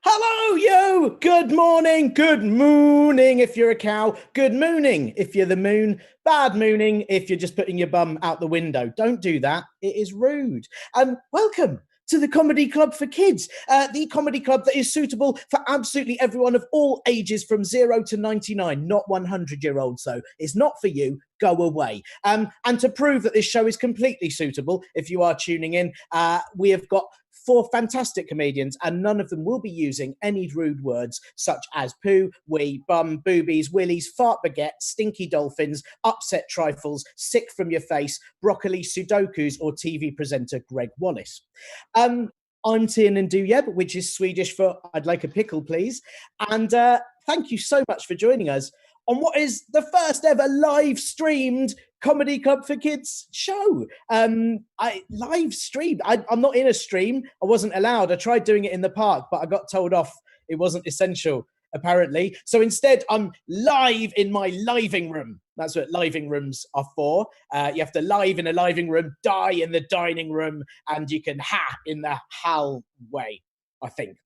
Hello, yo! Good morning, good mooning if you're a cow, good mooning if you're the moon, bad mooning if you're just putting your bum out the window. Don't do that, it is rude. Welcome to the Comedy Club for Kids, the comedy club that is suitable for absolutely everyone of all ages from 0 to 99, not 100-year-olds, so it's not for you. Go away. And to prove that this show is completely suitable, if you are tuning in, we have got 4 fantastic comedians, and none of them will be using any rude words such as poo, wee, bum, boobies, willies, fart baguette, stinky dolphins, upset trifles, sick from your face, broccoli, sudokus, or TV presenter Greg Wallace. I'm Tiernan Duyeb, which is Swedish for I'd like a pickle, please. And thank you so much for joining us on what is the first ever live streamed Comedy Club for Kids show. I live streamed. I'm not in a stream. I wasn't allowed. I tried doing it in the park, but I got told off. It wasn't essential, apparently. So instead, I'm live in my living room. That's what living rooms are for. You have to live in a living room, die in the dining room, and you can ha in the hal way, I think.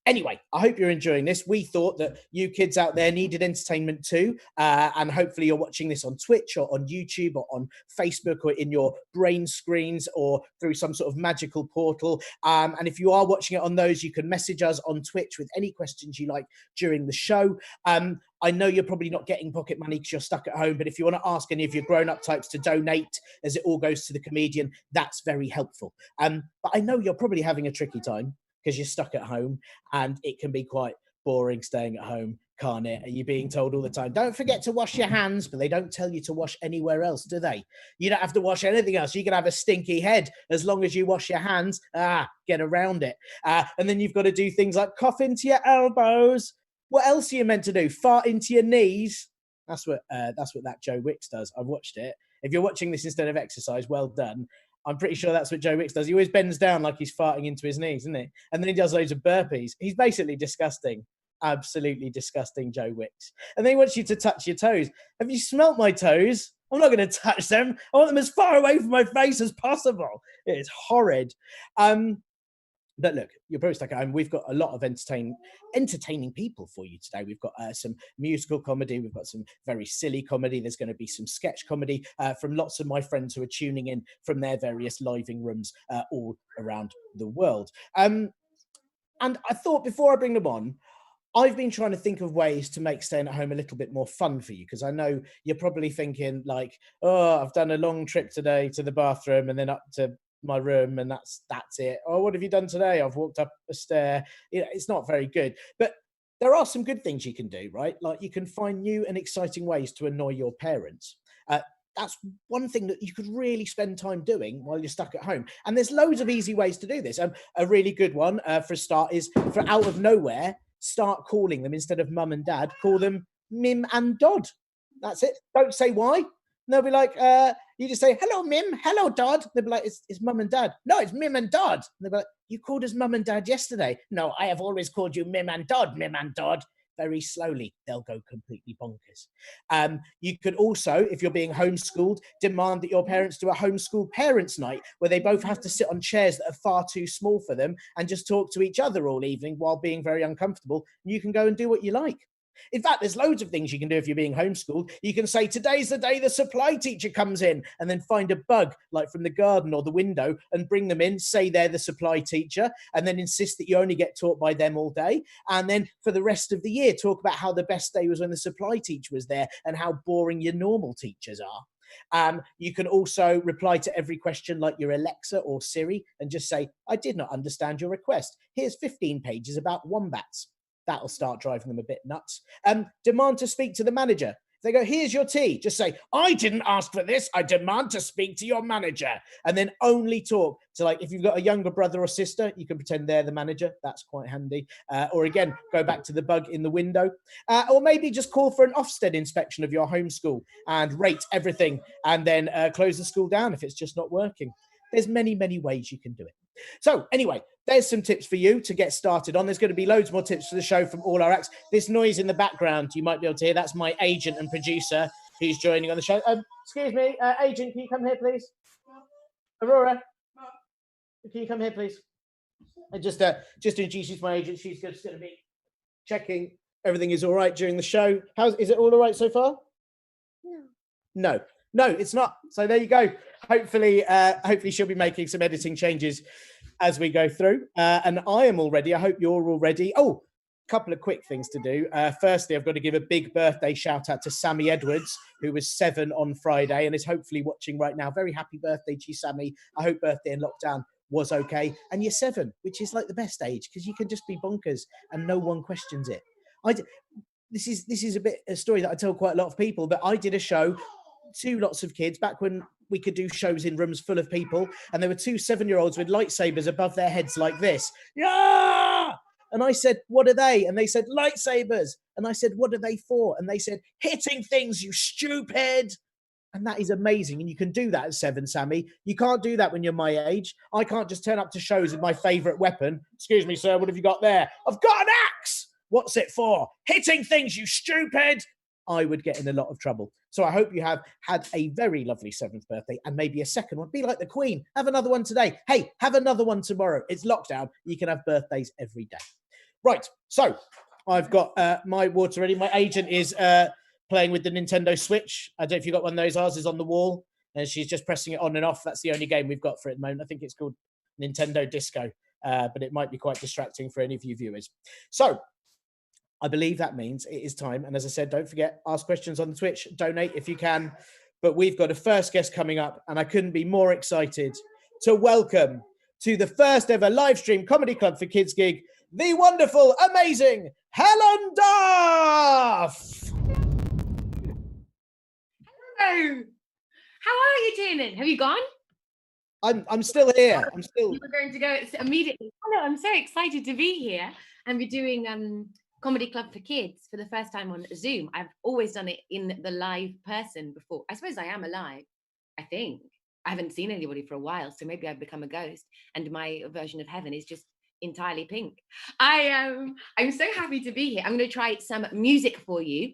Anyway, I hope you're enjoying this. We thought that you kids out there needed entertainment too, and hopefully you're watching this on Twitch or on YouTube or on Facebook or in your brain screens or through some sort of magical portal. And if you are watching it on those, you can message us on Twitch with any questions you like during the show. I know you're probably not getting pocket money because you're stuck at home, but if you want to ask any of your grown-up types to donate as it all goes to the comedian, that's very helpful. But I know you're probably having a tricky time because you're stuck at home and it can be quite boring staying at home, can't it? Are you being told all the time, don't forget to wash your hands, but they don't tell you to wash anywhere else, do they? You don't have to wash anything else. You can have a stinky head as long as you wash your hands. Get around it. And then you've got to do things like cough into your elbows. What else are you meant to do? Fart into your knees. That's what that Joe Wicks does. I've watched it. If you're watching this instead of exercise, well done. I'm pretty sure that's what Joe Wicks does. He always bends down like he's farting into his knees, isn't he? And then he does loads of burpees. He's basically disgusting. Absolutely disgusting, Joe Wicks. And then he wants you to touch your toes. Have you smelt my toes? I'm not going to touch them. I want them as far away from my face as possible. It is horrid. But look, you're probably stuck at home. We've got a lot of entertaining people for you today. We've got some musical comedy. We've got some very silly comedy. There's going to be some sketch comedy from lots of my friends who are tuning in from their various living rooms all around the world. And I thought before I bring them on, I've been trying to think of ways to make staying at home a little bit more fun for you, because I know you're probably thinking like, oh, I've done a long trip today to the bathroom and then up to my room and that's it. Oh, what have you done today? I've walked up a stair. It's not very good. But there are some good things you can do, right? Like you can find new and exciting ways to annoy your parents. That's one thing that you could really spend time doing while you're stuck at home. And there's loads of easy ways to do this. A really good one for a start is, for out of nowhere, start calling them, instead of mum and dad, call them Mim and Dod. That's it. Don't say why. They'll be like, you just say, hello, Mim, hello, Dod. They'll be like, it's mum and dad. No, it's Mim and Dod. And they'll be like, you called us mum and dad yesterday. No, I have always called you Mim and Dod, Mim and Dod. Very slowly, they'll go completely bonkers. You could also, if you're being homeschooled, demand that your parents do a homeschool parents' night where they both have to sit on chairs that are far too small for them and just talk to each other all evening while being very uncomfortable. And you can go and do what you like. In fact, there's loads of things you can do if you're being homeschooled. You can say, today's the day the supply teacher comes in, and then find a bug like from the garden or the window and bring them in, say they're the supply teacher, and then insist that you only get taught by them all day. And then for the rest of the year, talk about how the best day was when the supply teacher was there and how boring your normal teachers are. You can also reply to every question like your Alexa or Siri and just say, I did not understand your request. Here's 15 pages about wombats. That'll start driving them a bit nuts. Demand to speak to the manager. If they go, here's your tea, just say, I didn't ask for this. I demand to speak to your manager. And then only talk to, like, if you've got a younger brother or sister, you can pretend they're the manager. That's quite handy. Or again, go back to the bug in the window. Or maybe just call for an Ofsted inspection of your homeschool and rate everything and then close the school down if it's just not working. There's many, many ways you can do it. So anyway, there's some tips for you to get started on. There's going to be loads more tips for the show from all our acts. This noise in the background, you might be able to hear, that's my agent and producer who's joining on the show. Excuse me, agent, can you come here, please? Aurora, can you come here, please? And just introduce my agent. She's just going to be checking everything is all right during the show. Is it all right so far? No, it's not. So there you go. Hopefully she'll be making some editing changes as we go through. And I am all ready. I hope you're all ready. Oh, a couple of quick things to do. Firstly, I've got to give a big birthday shout out to Sammy Edwards, who was 7 on Friday and is hopefully watching right now. Very happy birthday to you, Sammy. I hope birthday in lockdown was okay. And you're 7, which is like the best age because you can just be bonkers and no one questions it. This is a story that I tell quite a lot of people, but I did a show to lots of kids back when we could do shows in rooms full of people, and there were 2 7-year-olds with lightsabers above their heads like this. Yeah! And I said, what are they? And they said, lightsabers. And I said, what are they for? And they said, hitting things, you stupid. And that is amazing. And you can do that at 7, Sammy. You can't do that when you're my age. I can't just turn up to shows with my favorite weapon. Excuse me, sir, what have you got there? I've got an axe. What's it for? Hitting things, you stupid. I would get in a lot of trouble. So I hope you have had a very lovely 7th birthday and maybe a second one. Be like the Queen. Have another one today. Hey, have another one tomorrow. It's lockdown. You can have birthdays every day. Right. So I've got my water ready. My agent is playing with the Nintendo Switch. I don't know if you got one of those. Ours is on the wall and she's just pressing it on and off. That's the only game we've got for it at the moment. I think it's called Nintendo Disco, but it might be quite distracting for any of you viewers. So I believe that means it is time. And as I said, don't forget, ask questions on the Twitch, donate if you can. But we've got a first guest coming up, and I couldn't be more excited to welcome to the first ever live stream comedy club for kids gig, the wonderful, amazing Helen Duff. Hello. How are you doing? Have you gone? I'm still here. I'm still. You were going to go immediately. Hello, I'm so excited to be here and be doing Comedy Club for Kids for the first time on Zoom. I've always done it in the live person before. I suppose I am alive, I think. I haven't seen anybody for a while, so maybe I've become a ghost and my version of heaven is just entirely pink. I'm so happy to be here. I'm going to try some music for you.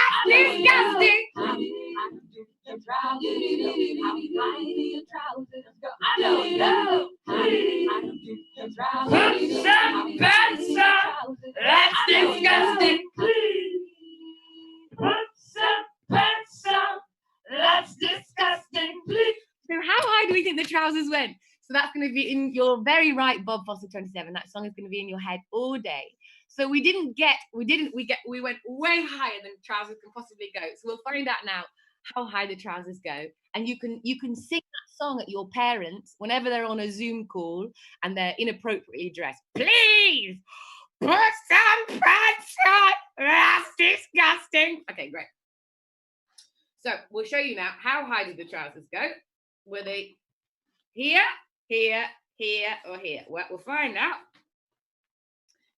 trousers went. So that's going to be in your very right, Bob Foster 27. That song is going to be in your head all day. So we went way higher than trousers can possibly go. So we'll find out now how high the trousers go. And you can sing that song at your parents whenever they're on a Zoom call and they're inappropriately dressed. Please put some pants on. That's disgusting. Okay, great. So we'll show you now, how high did the trousers go? Were they here, here, here, or here? Well, we'll find out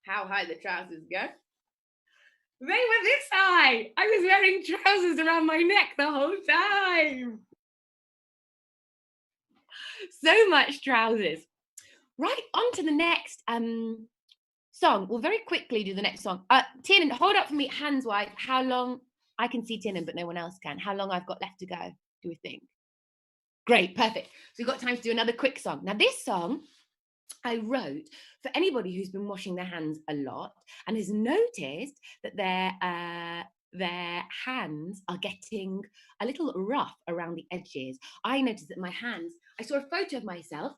how high the trousers go. They were this high. I was wearing trousers around my neck the whole time. So much trousers. Right, on to the next song. We'll very quickly do the next song. Tiernan, hold up for me, hands wide. How long? I can see Tiernan, but no one else can. How long I've got left to go, do we think? Great, perfect. So we've got time to do another quick song. Now, this song I wrote for anybody who's been washing their hands a lot and has noticed that their hands are getting a little rough around the edges. I noticed that my hands, I saw a photo of myself.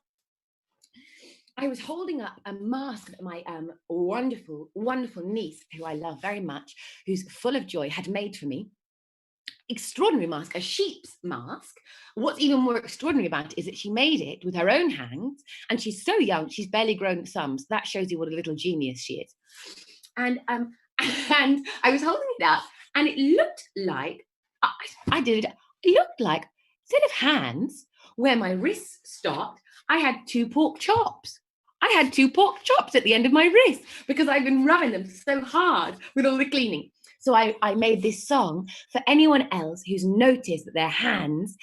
I was holding up a mask that my wonderful, wonderful niece, who I love very much, who's full of joy, had made for me. Extraordinary mask, a sheep's mask. What's even more extraordinary about it is that she made it with her own hands, and she's so young, she's barely grown thumbs. That shows you what a little genius she is. And I was holding it up, and it looked like, it looked like, instead of hands, where my wrists stopped, I had 2 pork chops. I had 2 pork chops at the end of my wrist because I've been rubbing them so hard with all the cleaning. So I made this song for anyone else who's noticed that their hands,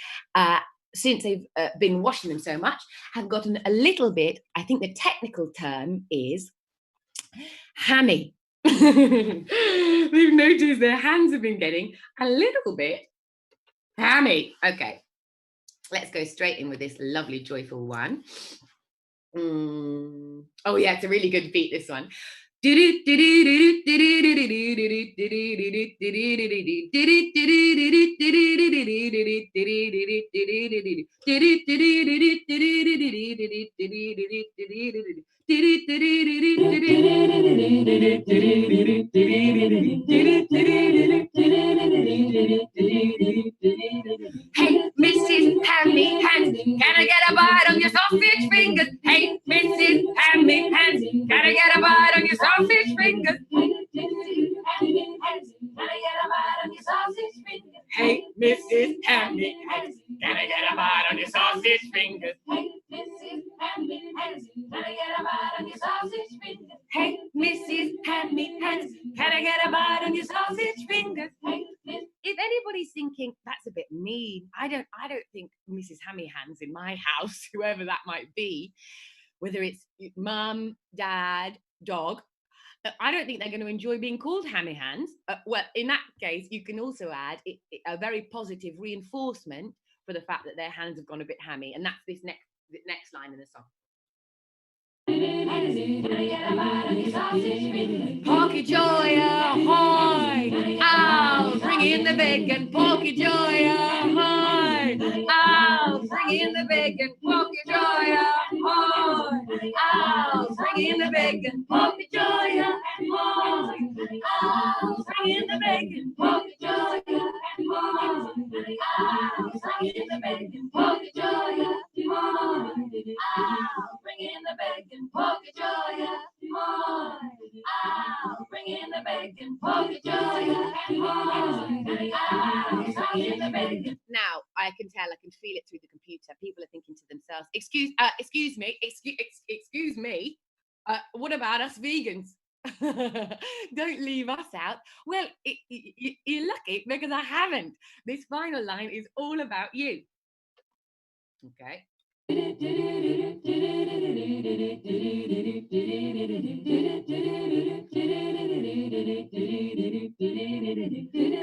since they've been washing them so much, have gotten a little bit, I think the technical term is hammy. They've noticed their hands have been getting a little bit hammy. Okay, let's go straight in with this lovely, joyful one. Oh yeah, it's a really good beat, this one. Hey, Mrs. Hammy Hands, can I get a bite on your sausage fingers? Hey, Mrs. Hammy Hands, can I get a bite on your sausage fingers? Hey, Mrs. Hammy Hands, can I get a bite on your sausage fingers? Hey, Mrs. Hammy Hands, can I get a bite on your sausage fingers? Hey, Mrs. Hammy Hands, can I get a bite on your sausage fingers? If anybody's thinking that's a bit mean, I don't think Mrs. Hammy Hands in my house, whoever that might be, whether it's mum, dad, dog, I don't think they're going to enjoy being called Hammy Hands. Well, in that case, you can also add a very positive reinforcement for the fact that their hands have gone a bit hammy, and that's this next line in the song. Porky Joy, ahoy! I'll bring in the bacon. Porky Joy, ahoy! I'll bring in the bacon. Porky Joy, ahoy! I'll bring in the bacon. Porky Joy, ahoy! I'll bring in the bacon. Porky Joy, ahoy! I'll bring in the bacon. Porky Joy, ahoy! I'll bring in the bacon. Porky Joy, ahoy! I'll bring in the bacon. Porky Joy, ahoy! I'll bring in the bacon. Now I can tell, I can feel it through the computer. People are thinking to themselves, excuse me. What about us vegans? Don't leave us out. Well, you're lucky because I haven't. This final line is all about you. Okay.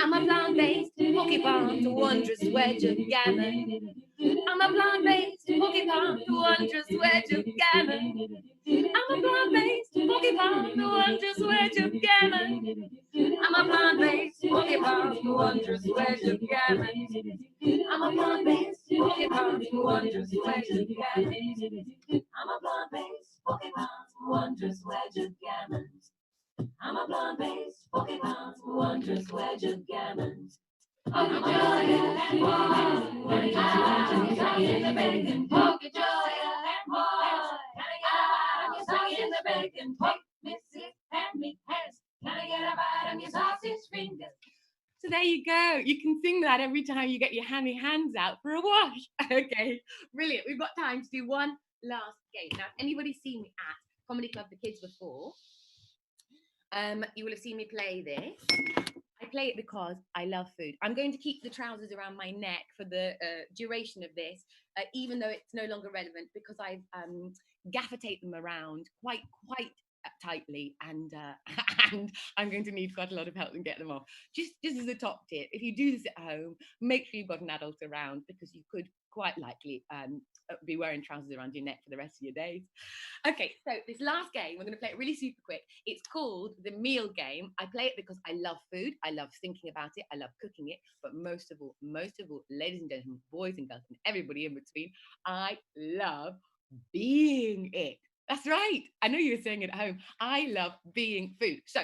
I'm a blonde-faced porcupine, the wondrous wedge of gammon. I'm a blonde-faced porcupine, the wondrous wedge of gammon. I'm a blonde-faced porcupine, the wondrous wedge of gammon. I'm a blonde-faced porcupine. Pokemon, wondrous pleasure gammons. I'm a blonde-faced Pokemon, wondrous pleasure gammons. I'm a blonde-faced Pokemon, wondrous pleasure gammons. I'm a blonde-faced Pokemon, wondrous pleasure gammons. I'm a joyous and boy, I'm in the bacon. Poke joyous and boy, I'm in the bacon. Poke Mrs. Hand me hands. Can I get a bite on your sausage fingers? So there you go. You can sing that every time you get your hammy hands out for a wash. Okay, brilliant. We've got time to do one last game. Now, if anybody's seen me at Comedy Club for Kids before, you will have seen me play this. I play it because I love food. I'm going to keep the trousers around my neck for the duration of this, even though it's no longer relevant, because I've gaffer taped them around quite tightly, and and I'm going to need quite a lot of help and get them off. Just as a top tip, if you do this at home, make sure you've got an adult around, because you could quite likely be wearing trousers around your neck for the rest of your days. Okay, so this last game, we're going to play it really super quick. It's called the meal game. I play it because I love food. I love thinking about it. I love cooking it. But most of all, ladies and gentlemen, boys and girls, and everybody in between, I love being it. That's right. I know you were saying it at home. I love being food. So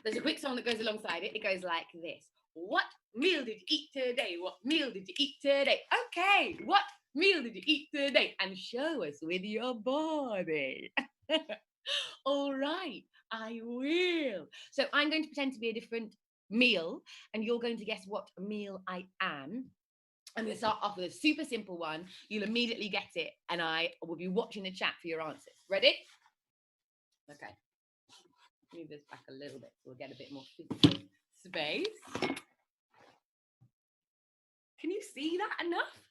there's a quick song that goes alongside it. It goes like this. What meal did you eat today? What meal did you eat today? Okay, what meal did you eat today? And show us with your body. All right, I will. So I'm going to pretend to be a different meal, and you're going to guess what meal I am. I'm going to start off with a super simple one. You'll immediately get it, and I will be watching the chat for your answers. Ready? Okay. Move this back a little bit so we'll get a bit more physical space. Can you see that enough?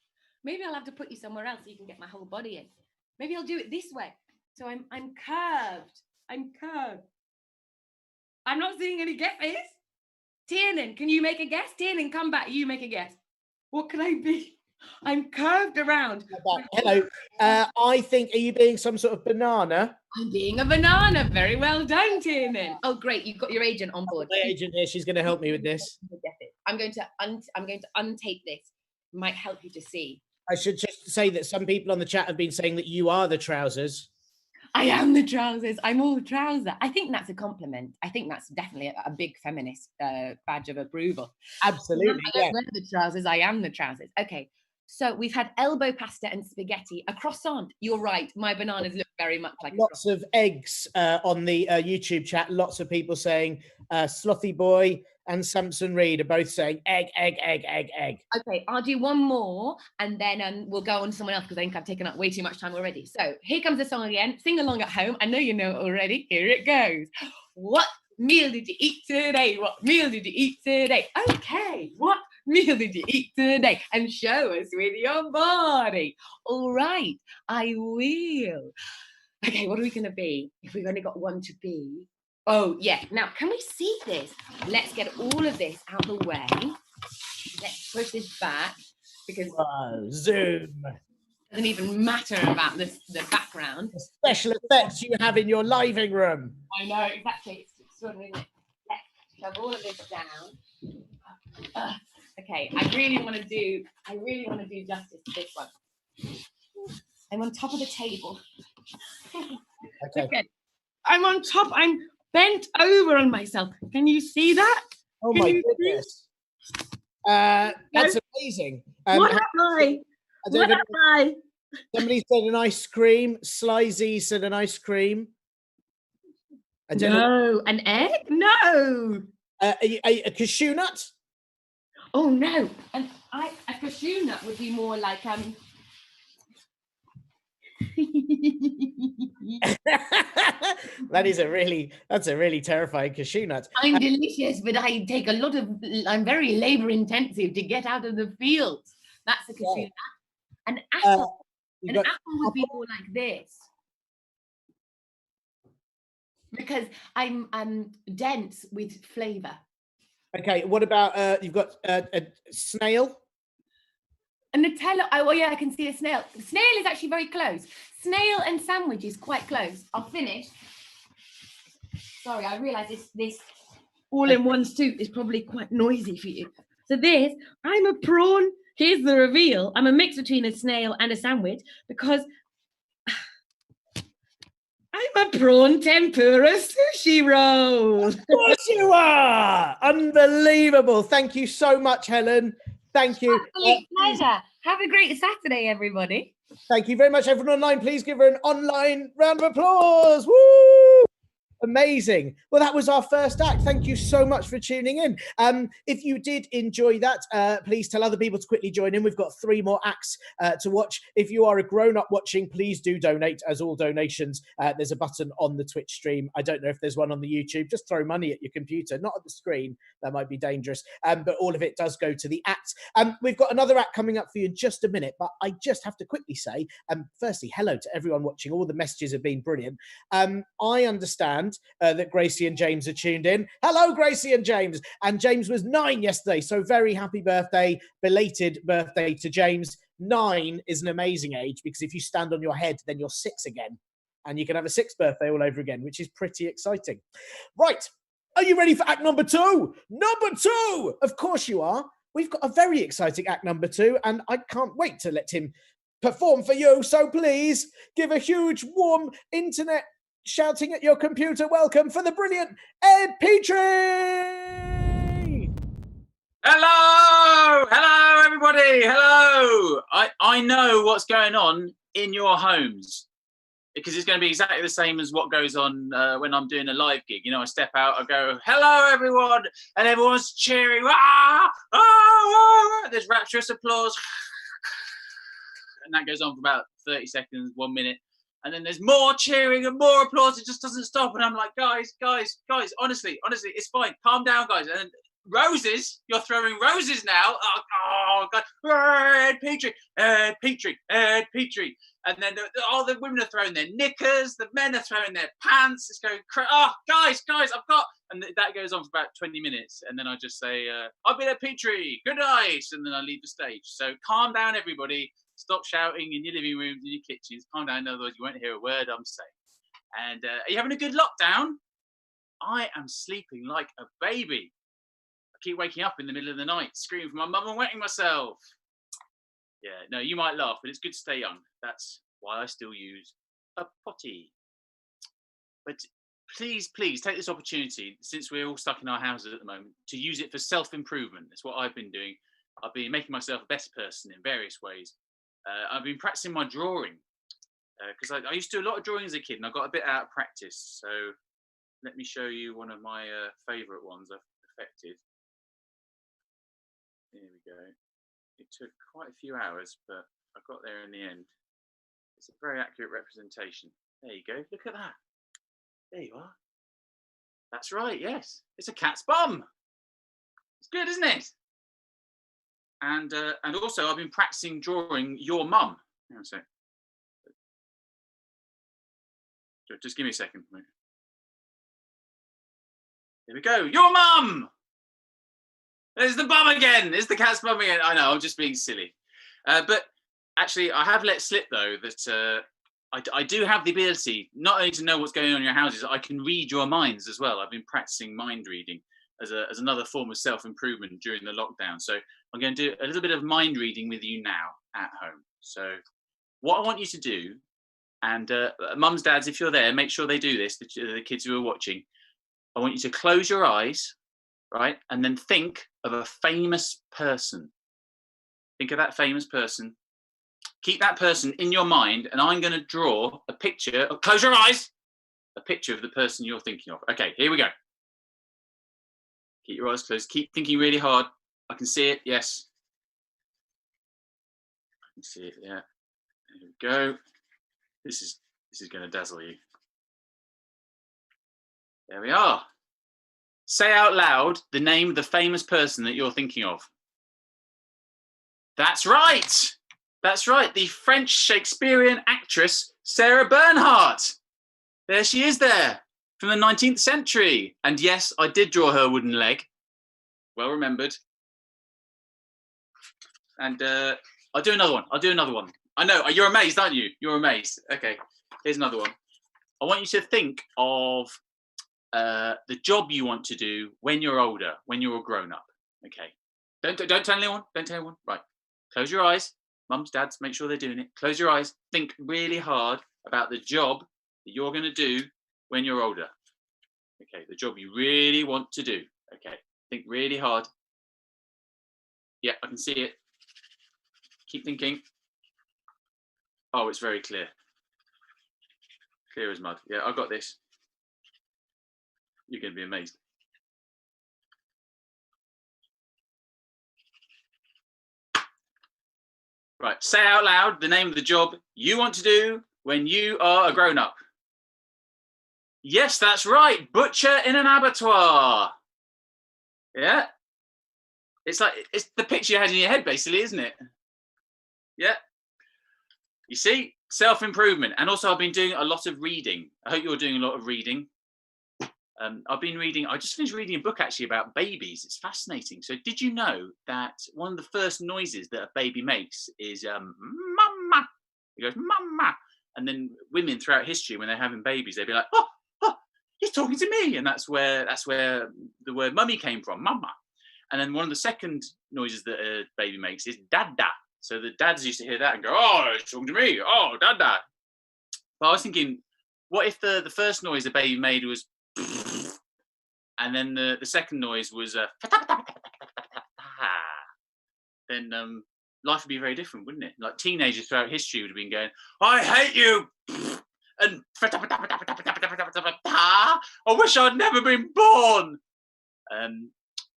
Maybe I'll have to put you somewhere else so you can get my whole body in. Maybe I'll do it this way. So I'm curved. I'm curved. I'm not seeing any guesses. Tiernan, can you make a guess? Tiernan, come back. You make a guess. What can I be? I'm curved around. Hello. I think, are you being some sort of banana? I'm being a banana. Very well done, Tiernan. Oh, great. You've got your agent on board. My agent here. She's going to help me with this. I'm going to untape this. Might help you to see. I should just say that some people on the chat have been saying that you are the trousers. I am the trousers. I'm all trouser. I think that's a compliment. I think that's definitely a big feminist badge of approval. Absolutely. I don't wear the trousers. I am the trousers. Okay. So we've had elbow pasta and spaghetti, a croissant. You're right. My bananas look very much like lots of eggs on the YouTube chat. Lots of people saying Slothy Boy and Samson Reed are both saying egg, egg, egg, egg, egg. Okay, I'll do one more and then we'll go on to someone else because I think I've taken up way too much time already. So here comes the song again. Sing along at home. I know you know it already. Here it goes. What meal did you eat today? What meal did you eat today? Okay, what meal did you eat today? And show us with your body. All right, I will. Okay, what are we going to be? If we've only got one to be. Oh, yeah. Now, can we see this? Let's get all of this out of the way. Let's push this back because zoom. Doesn't even matter about the background. The special effects you have in your living room. I know, exactly. It's extraordinary, isn't it? Let's shove all of this down. Okay, I really want to do justice to this one. I'm on top of the table. Okay. I'm on top. I'm bent over on myself. Can you see that? Oh my goodness. That's amazing. What am I? What am I? Somebody said an ice cream. Slizy said an ice cream. I don't know. An egg? No. A cashew nut? Oh no. A cashew nut would be more like that's a really terrifying cashew nut. I'm delicious, but I'm very labor intensive to get out of the fields. That's a cashew nut. An apple. An apple would be more like this. Because I'm dense with flavor. Okay, what about you've got a snail? A Nutella. Oh, well, yeah, I can see a snail. Snail is actually very close. Snail and sandwich is quite close. I'll finish. Sorry, I realise this all in one soup is probably quite noisy for you. So this, I'm a prawn. Here's the reveal. I'm a mix between a snail and a sandwich because I'm a prawn tempura sushi roll. Of course you are! Unbelievable. Thank you so much, Helen. Thank you. Absolute pleasure. Have a great Saturday, everybody. Thank you very much, everyone online. Please give her an online round of applause. Woo! Amazing. Well, that was our first act. Thank you so much for tuning in. If you did enjoy that, please tell other people to quickly join in. We've got 3 more acts to watch. If you are a grown-up watching, please do donate, as all donations. There's a button on the Twitch stream. I don't know if there's one on the YouTube. Just throw money at your computer, not at the screen. That might be dangerous. But all of it does go to the act. We've got another act coming up for you in just a minute, but I just have to quickly say, firstly, hello to everyone watching. All the messages have been brilliant. I understand that Gracie and James are tuned in. Hello, Gracie and James. And James was 9 yesterday, so very happy birthday, belated birthday to James. 9 is an amazing age because if you stand on your head, then you're 6 again. And you can have a 6th birthday all over again, which is pretty exciting. Right. Are you ready for act number 2? Number 2! Of course you are. We've got a very exciting act number 2, and I can't wait to let him perform for you. So please give a huge, warm internet shouting at your computer welcome for the brilliant Ed Petrie! Hello everybody, hello. I know what's going on in your homes because it's going to be exactly the same as what goes on when I'm doing a live gig. You know, I step out, I go, hello everyone, and everyone's cheering. Ah, ah, ah. There's rapturous applause, and that goes on for about 30 seconds, 1 minute. And then there's more cheering and more applause. It just doesn't stop. And I'm like, guys, honestly, it's fine. Calm down, guys. And roses, you're throwing roses now. Oh God, Ed Petrie. And then all the women are throwing their knickers. The men are throwing their pants. It's going, guys, I've got. And that goes on for about 20 minutes. And then I just say, I've been Ed Petrie. Good night. And then I leave the stage. So calm down, everybody. Stop shouting in your living rooms, in your kitchens. Calm down, otherwise you won't hear a word I'm saying. And are you having a good lockdown? I am sleeping like a baby. I keep waking up in the middle of the night, screaming for my mum and wetting myself. Yeah, no, you might laugh, but it's good to stay young. That's why I still use a potty. But please take this opportunity, since we're all stuck in our houses at the moment, to use it for self-improvement. That's what I've been doing. I've been making myself a best person in various ways. I've been practicing my drawing because I used to do a lot of drawing as a kid and I got a bit out of practice. So let me show you one of my favourite ones I've perfected. Here we go. It took quite a few hours, but I got there in the end. It's a very accurate representation. There you go. Look at that. There you are. That's right. Yes, it's a cat's bum. It's good, isn't it? And also, I've been practicing drawing your mum. Hang on a sec. Just give me a second. There we go. Your mum! There's the bum again. There's the cat's bum again. I know, I'm just being silly. But actually, I have let slip, though, that I do have the ability not only to know what's going on in your houses, I can read your minds as well. I've been practicing mind reading as another form of self-improvement during the lockdown. So I'm going to do a little bit of mind reading with you now at home. So what I want you to do, and mums, dads, if you're there, make sure they do this, the kids who are watching. I want you to close your eyes, right? And then think of a famous person. Think of that famous person. Keep that person in your mind, and I'm going to draw a picture. Close your eyes. A picture of the person you're thinking of. Okay, here we go. Keep your eyes closed. Keep thinking really hard. I can see it. Yes. I can see it. Yeah. There we go. This is going to dazzle you. There we are. Say out loud the name of the famous person that you're thinking of. That's right. That's right. The French Shakespearean actress Sarah Bernhardt. There she is there. From the 19th century. And yes, I did draw her wooden leg. Well remembered. And I'll do another one. I know, you're amazed, aren't you? You're amazed. Okay, here's another one. I want you to think of the job you want to do when you're older, when you're a grown up. Okay. Don't tell anyone. Don't tell anyone. Right. Close your eyes. Mums, dads, make sure they're doing it. Close your eyes. Think really hard about the job that you're going to do when you're older. Okay. The job you really want to do. Okay. Think really hard. Yeah, I can see it. Keep thinking. Oh, it's very clear. Clear as mud. Yeah, I've got this. You're going to be amazed. Right, say out loud the name of the job you want to do when you are a grown-up. Yes, that's right. Butcher in an abattoir. Yeah. It's the picture you had in your head, basically, isn't it? Yeah. You see, self-improvement. And also I've been doing a lot of reading. I hope you're doing a lot of reading. I just finished reading a book actually about babies. It's fascinating. So did you know that one of the first noises that a baby makes is mama? He goes, mama. And then women throughout history, when they're having babies, they'd be like, oh, he's talking to me. And that's where the word mummy came from, mama. And then one of the second noises that a baby makes is dada. So the dads used to hear that and go, oh, he's talking to me. Oh, dada. But I was thinking, what if the first noise the baby made was and then the second noise was then life would be very different, wouldn't it? Like teenagers throughout history would have been going, I hate you, and I wish I'd never been born.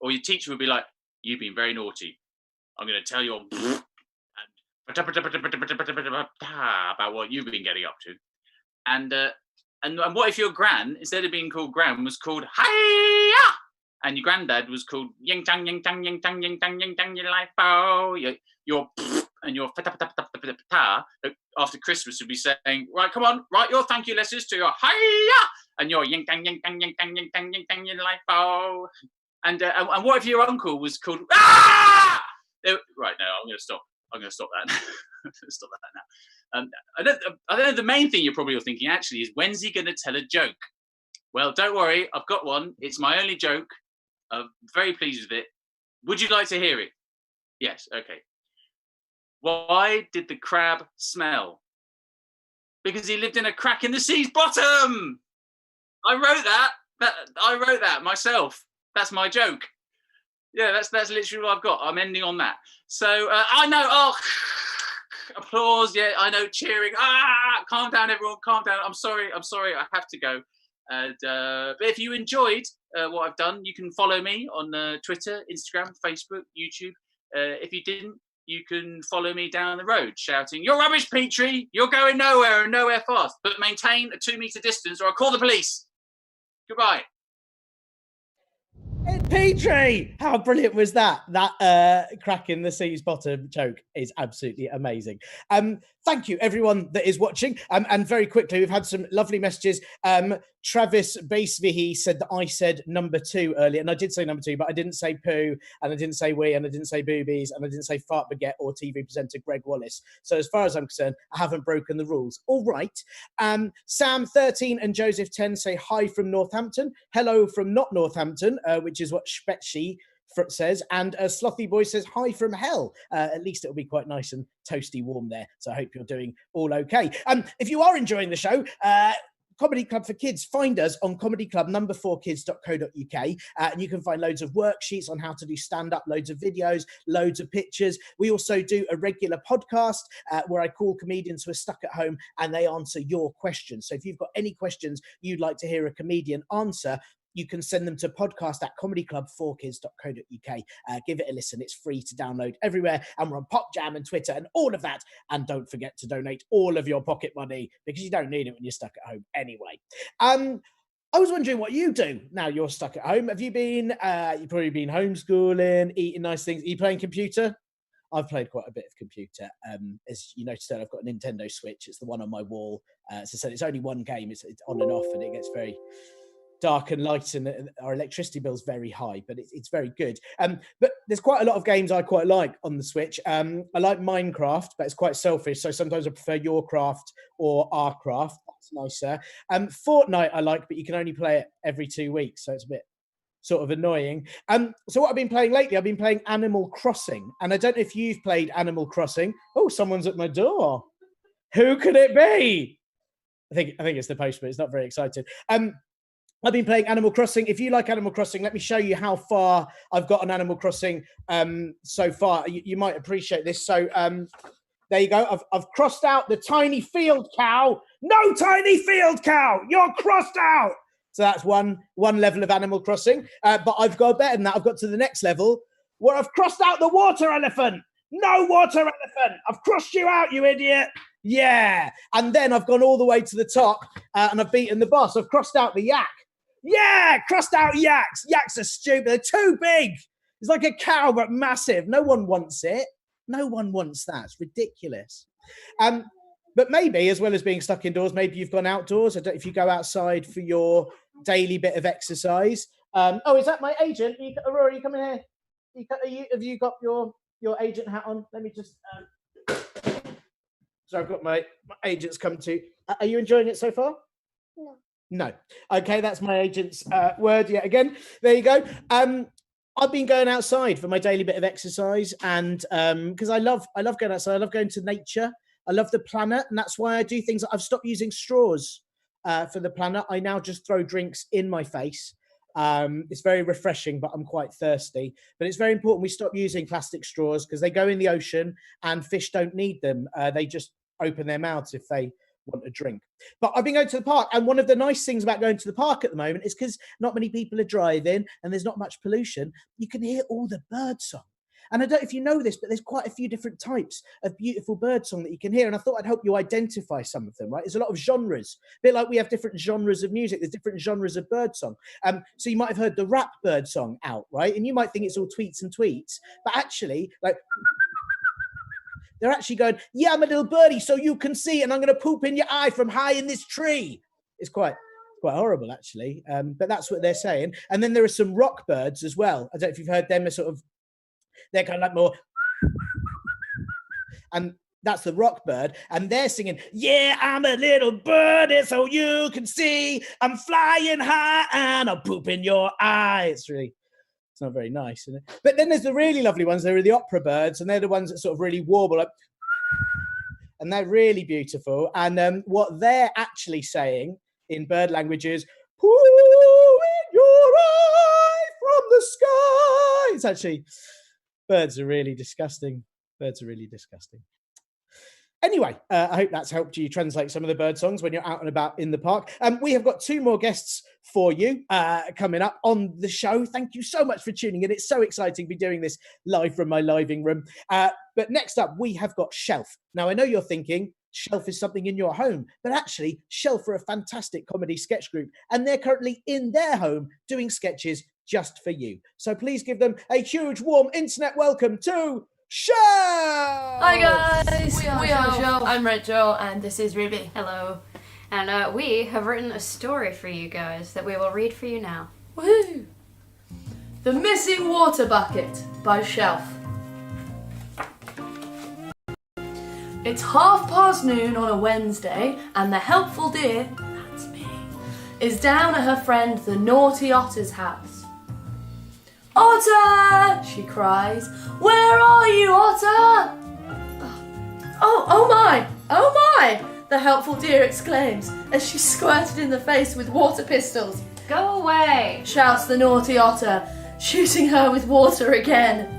Or your teacher would be like, you've been very naughty. I'm going to tell you about what you've been getting up to. And what if your gran, instead of being called Gran, was called Hiya? And your granddad was called Ying Tang, Ying Tang, Ying Tang, Ying Tang, Ying Tang, your life, oh. Your and your after Christmas would be saying, right, come on, write your thank you letters to your Hiya! And your Ying Tang, Ying Tang, Ying Tang, Ying Tang, Ying Tang, your life, oh. And what if your uncle was called Ah? Right, no, I'm going to stop. I'm going to stop that. Stop that now. I don't know. The main thing you're probably thinking actually is, when's he going to tell a joke? Well, don't worry, I've got one. It's my only joke. I'm very pleased with it. Would you like to hear it? Yes. Okay. Why did the crab smell? Because he lived in a crack in the sea's bottom. I wrote that. I wrote that myself. That's my joke. Yeah, that's literally what I've got. I'm ending on that. So I know. Oh, applause. Yeah, I know. Cheering. Calm down, everyone. Calm down. I'm sorry. I have to go. But if you enjoyed what I've done, you can follow me on Twitter, Instagram, Facebook, YouTube. If you didn't, you can follow me down the road shouting, "You're rubbish, Petrie. You're going nowhere and nowhere fast. But maintain a 2-meter distance or I'll call the police." Goodbye. Petrie, how brilliant was that? That crack in the sea's bottom joke is absolutely amazing. Thank you, everyone that is watching. And very quickly, we've had some lovely messages. Travis Basevihi said that I said number 2 earlier, and I did say number 2, but I didn't say poo, and I didn't say wee, and I didn't say boobies, and I didn't say fart baguette or TV presenter Greg Wallace. So as far as I'm concerned, I haven't broken the rules. All right. Sam 13 and Joseph 10 say hi from Northampton. Hello from not Northampton, which is what Spetsy says, and Slothy Boy says hi from hell. At least it'll be quite nice and toasty warm there, so I hope you're doing all okay. If you are enjoying the show, Comedy Club for Kids, find us on comedyclub4kids.co.uk, and you can find loads of worksheets on how to do stand-up, loads of videos, loads of pictures. We also do a regular podcast where I call comedians who are stuck at home and they answer your questions. So if you've got any questions you'd like to hear a comedian answer, you can send them to podcast@comedyclub4kids.co.uk. Give it a listen. It's free to download everywhere. And we're on Pop Jam and Twitter and all of that. And don't forget to donate all of your pocket money, because you don't need it when you're stuck at home anyway. I was wondering what you do now you're stuck at home. Have you been, you've probably been homeschooling, eating nice things. Are you playing computer? I've played quite a bit of computer. As you noticed, I've got a Nintendo Switch. It's the one on my wall. As I said, it's only one game. It's on and off, and it gets very... dark and light, and our electricity bill's very high, but it's very good. But there's quite a lot of games I quite like on the Switch. I like Minecraft, but it's quite selfish, so sometimes I prefer Your Craft or Our Craft. That's nicer. Fortnite I like, but you can only play it every 2 weeks, so it's a bit sort of annoying. So what I've been playing lately, I've been playing Animal Crossing, and I don't know if you've played Animal Crossing. Oh, someone's at my door. Who could it be? I think it's the postman. It's not very excited. I've been playing Animal Crossing. If you like Animal Crossing, let me show you how far I've got on Animal Crossing so far. You might appreciate this. So there you go. I've crossed out the tiny field cow. No tiny field cow. You're crossed out. So that's one level of Animal Crossing. But I've got better than that. I've got to the next level where I've crossed out the water elephant. No water elephant. I've crossed you out, you idiot. Yeah. And then I've gone all the way to the top and I've beaten the boss. I've crossed out the yak. Yeah, crossed out yaks. Yaks are stupid. They're too big. It's like a cow, but massive. No one wants it. No one wants that. It's ridiculous. But maybe, as well as being stuck indoors, maybe you've gone outdoors. I don't know if you go outside for your daily bit of exercise. Oh, is that my agent? Aurora, you come in here. Have you got your agent hat on? Let me just... So I've got my agent's come to... Are you enjoying it so far? No. Okay, that's my agent's word yet again. There you go. I've been going outside for my daily bit of exercise, and because I love going outside. I love going to nature. I love the planet, and that's why I do things. I've stopped using straws for the planet. I now just throw drinks in my face. It's very refreshing, but I'm quite thirsty. But it's very important we stop using plastic straws because they go in the ocean and fish don't need them. They just open their mouths if they want a drink. But I've been going to the park, and one of the nice things about going to the park at the moment is because not many people are driving and there's not much pollution, you can hear all the bird song. And I don't know if you know this, but there's quite a few different types of beautiful bird song that you can hear. And I thought I'd help you identify some of them, right? There's a lot of genres, a bit like we have different genres of music. There's different genres of bird song. So you might have heard the rap bird song out, right? And you might think it's all tweets and tweets, but actually, like, they're actually going, yeah, I'm a little birdie, so you can see, and I'm going to poop in your eye from high in this tree. It's quite horrible, actually. But that's what they're saying. And then there are some rock birds as well. I don't know if you've heard them. They're kind of like more, and that's the rock bird. And they're singing, yeah, I'm a little birdie, so you can see, I'm flying high, and I'll poop in your eye. It's not very nice, isn't it? But then there's the really lovely ones. There are the opera birds, and they're the ones that sort of really warble up, and they're really beautiful. And what they're actually saying in bird language is, "Poo in your eye from the sky." It's actually, birds are really disgusting. Birds are really disgusting. Anyway, I hope that's helped you translate some of the bird songs when you're out and about in the park. We have got 2 more guests for you coming up on the show. Thank you so much for tuning in. It's so exciting to be doing this live from my living room. But next up, we have got Shelf. Now, I know you're thinking Shelf is something in your home, but actually, Shelf are a fantastic comedy sketch group, and they're currently in their home doing sketches just for you. So please give them a huge, warm internet welcome to Shelf! Hi guys, we are Shelf. I'm Rachel and this is Ruby. Hello. And we have written a story for you guys that we will read for you now. Woohoo! The Missing Water Bucket by Shelf. It's noon on a Wednesday and the helpful deer, that's me, is down at her friend the naughty otter's house. Otter! She cries. Where are you, Otter? Oh my! The helpful deer exclaims as she's squirted in the face with water pistols. Go away! Shouts the naughty otter, shooting her with water again.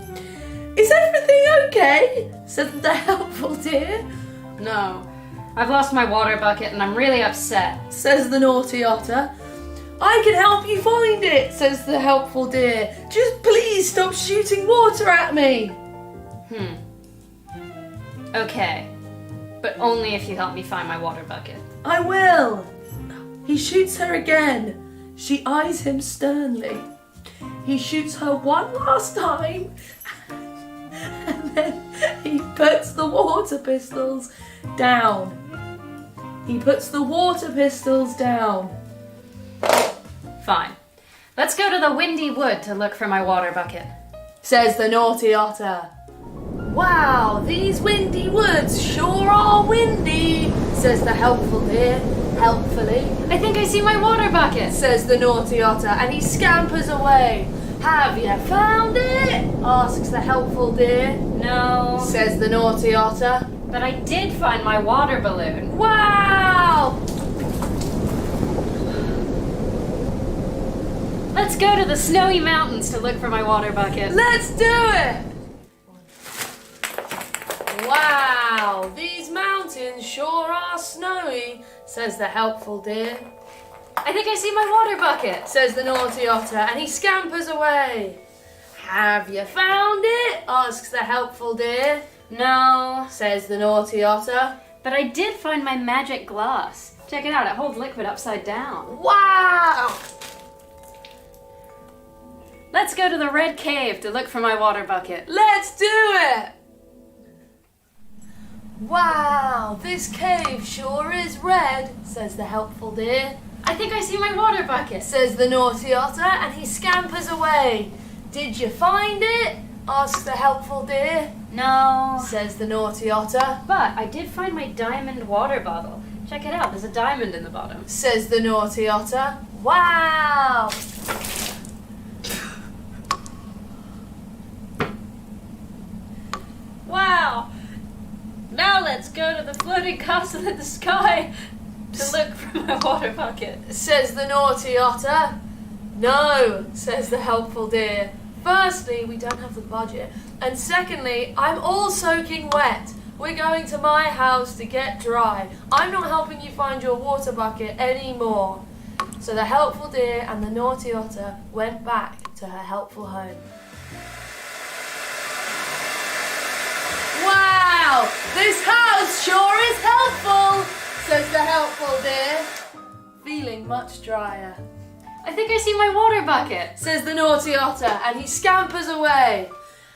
Is everything okay? Says the helpful deer. No, I've lost my water bucket and I'm really upset. Says the naughty otter. I can help you find it, says the helpful deer. Just please stop shooting water at me. Okay, but only if you help me find my water bucket. I will. He shoots her again. She eyes him sternly. He shoots her one last time, and then he puts the water pistols down. Fine. Let's go to the windy wood to look for my water bucket. Says the naughty otter. Wow, these windy woods sure are windy, says the helpful deer, helpfully. I think I see my water bucket. Says the naughty otter, and he scampers away. Have you found it? Asks the helpful deer. No. Says the naughty otter. But I did find my water balloon. Wow! Let's go to the snowy mountains to look for my water bucket. Let's do it! Wow, these mountains sure are snowy, says the helpful deer. I think I see my water bucket. Says the naughty otter, and he scampers away. Have you found it? Asks the helpful deer. No. Says the naughty otter. But I did find my magic glass. Check it out, it holds liquid upside down. Wow! Let's go to the red cave to look for my water bucket. Let's do it! Wow, this cave sure is red, says the helpful deer. I think I see my water bucket. Says the naughty otter, and he scampers away. Did you find it? Asks the helpful deer. No. Says the naughty otter. But I did find my diamond water bottle. Check it out, there's a diamond in the bottom. Says the naughty otter. Wow! Wow! Now let's go to the floating castle in the sky to look for my water bucket. Says the naughty otter. No, says the helpful deer. Firstly, we don't have the budget. And secondly, I'm all soaking wet. We're going to my house to get dry. I'm not helping you find your water bucket anymore. So the helpful deer and the naughty otter went back to her helpful home. Wow, this house sure is helpful, says the helpful deer, feeling much drier. I think I see my water bucket. Says the naughty otter, and he scampers away.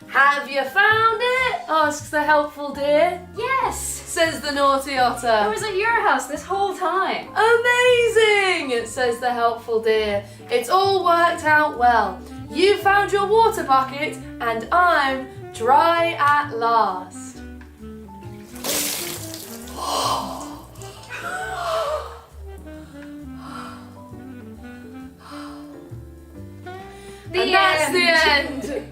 Have you found it? Asks the helpful deer. Yes! Says the naughty I otter. was at your house this whole time. Amazing, says the helpful deer. It's all worked out well. You found your water bucket, and I'm dry at last. And that's the end.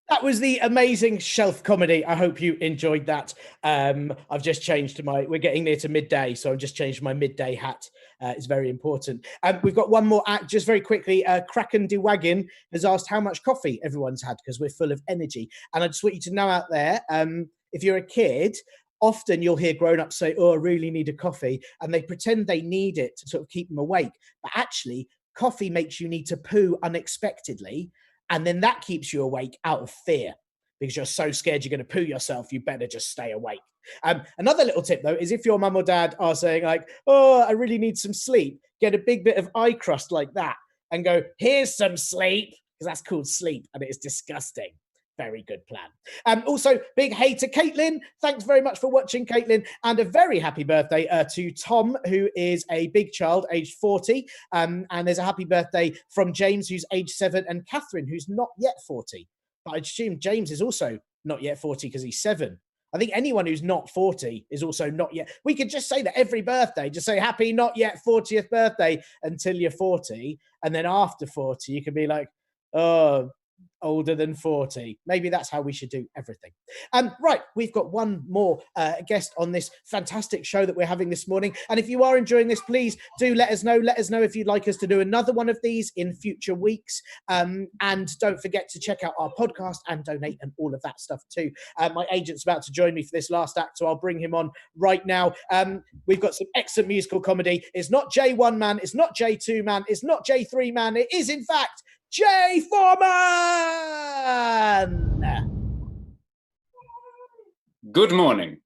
That was the amazing shelf comedy. I hope you enjoyed that. I've just changed we're getting near to midday, so I've just changed my midday hat. It's very important. We've got one more act, just very quickly. Kraken DeWaggin has asked how much coffee everyone's had because we're full of energy. And I just want you to know out there, if you're a kid, often you'll hear grown-ups say, oh, I really need a coffee. And they pretend they need it to sort of keep them awake. But actually, coffee makes you need to poo unexpectedly. And then that keeps you awake out of fear because you're so scared you're going to poo yourself. You better just stay awake. Another little tip, though, is if your mum or dad are saying like, oh, I really need some sleep, get a big bit of eye crust like that and go, here's some sleep, because that's called sleep and it is disgusting. Very good plan. Also, big hey to Caitlin. Thanks very much for watching, Caitlin. And a very happy birthday to Tom, who is a big child, aged 40. And there's a happy birthday from James, who's age 7, and Catherine, who's not yet 40. But I assume James is also not yet 40 because he's 7. I think anyone who's not 40 is also not yet. We could just say that every birthday, just say happy not yet 40th birthday until you're 40. And then after 40, you can be like, oh, older than 40. Maybe that's how we should do everything. Right, we've got one more guest on this fantastic show that we're having this morning. And if you are enjoying this, please do let us know. Let us know if you'd like us to do another one of these in future weeks. And don't forget to check out our podcast and donate and all of that stuff too. My agent's about to join me for this last act, so I'll bring him on right now. We've got some excellent musical comedy. It's not J1 man, it's not J2 man, it's not J3 man. It is, in fact, Jay Foreman! Good morning.